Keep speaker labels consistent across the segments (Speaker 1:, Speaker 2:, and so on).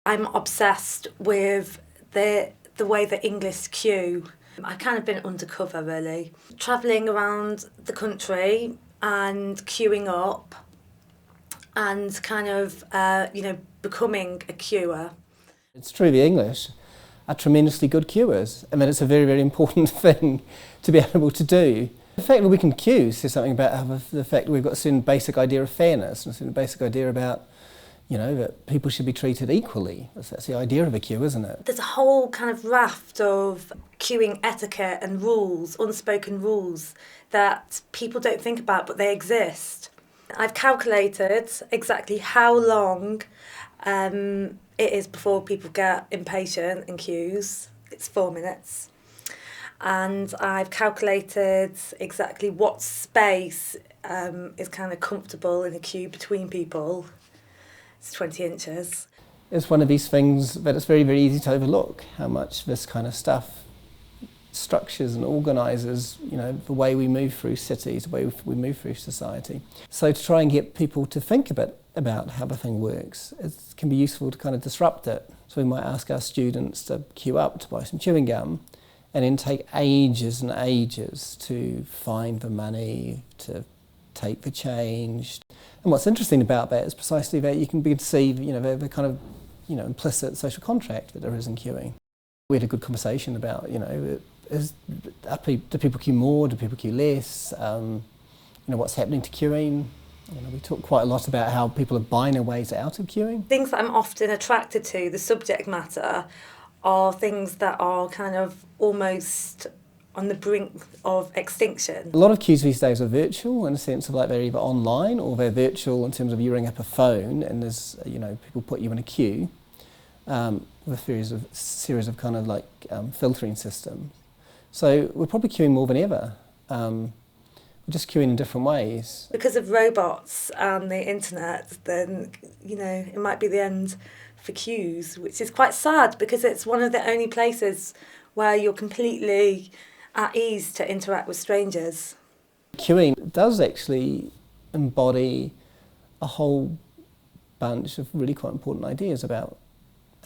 Speaker 1: I'm obsessed with the way the English queue. I've kind of been undercover really, travelling around the country and queuing up and kind of, becoming a queuer.
Speaker 2: It's true, the English are tremendously good queuers. I mean, it's a very, very important thing to be able to do. The fact that we can queue says something about how the fact that we've got a certain basic idea of fairness and a certain basic idea about, that people should be treated equally. That's the idea of a queue, isn't it?
Speaker 1: There's a whole kind of raft of queuing etiquette and rules, unspoken rules, that people don't think about, but they exist. I've calculated exactly how long it is before people get impatient in queues. It's 4 minutes. And I've calculated exactly what space is kind of comfortable in a queue between people. It's 20 inches.
Speaker 2: It's one of these things that it's very, very easy to overlook, how much this kind of stuff structures and organises, the way we move through cities, the way we move through society. So to try and get people to think a bit about how the thing works, it can be useful to kind of disrupt it. So we might ask our students to queue up to buy some chewing gum and then take ages and ages to find the money, to take the change. And what's interesting about that is precisely that you can begin to see, the kind of, implicit social contract that there is in queuing. We had a good conversation about, do people queue more, do people queue less, what's happening to queuing. We talk quite a lot about how people are buying their ways out of queuing.
Speaker 1: Things that I'm often attracted to, the subject matter, are things that are kind of almost on the brink of extinction.
Speaker 2: A lot of queues these days are virtual in a sense of like they're either online or they're virtual in terms of you ring up a phone and there's, people put you in a queue with a series of kind of like filtering systems. So we're probably queuing more than ever. We're just queuing in different ways.
Speaker 1: Because of robots and the internet, then, it might be the end for queues, which is quite sad because it's one of the only places where you're completely at ease to interact with strangers.
Speaker 2: Queuing does actually embody a whole bunch of really quite important ideas about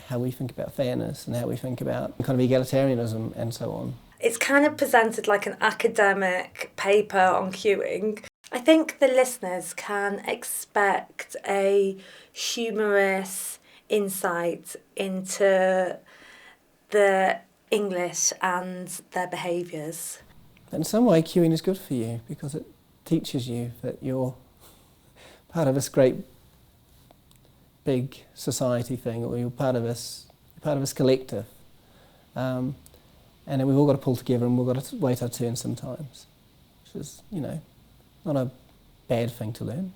Speaker 2: how we think about fairness and how we think about kind of egalitarianism and so on.
Speaker 1: It's kind of presented like an academic paper on queuing. I think the listeners can expect a humorous insight into the English and their behaviours.
Speaker 2: In some way, queuing is good for you because it teaches you that you're part of this great big society thing, or you're part of this collective. And then we've all got to pull together and we've got to wait our turn sometimes, which is, not a bad thing to learn.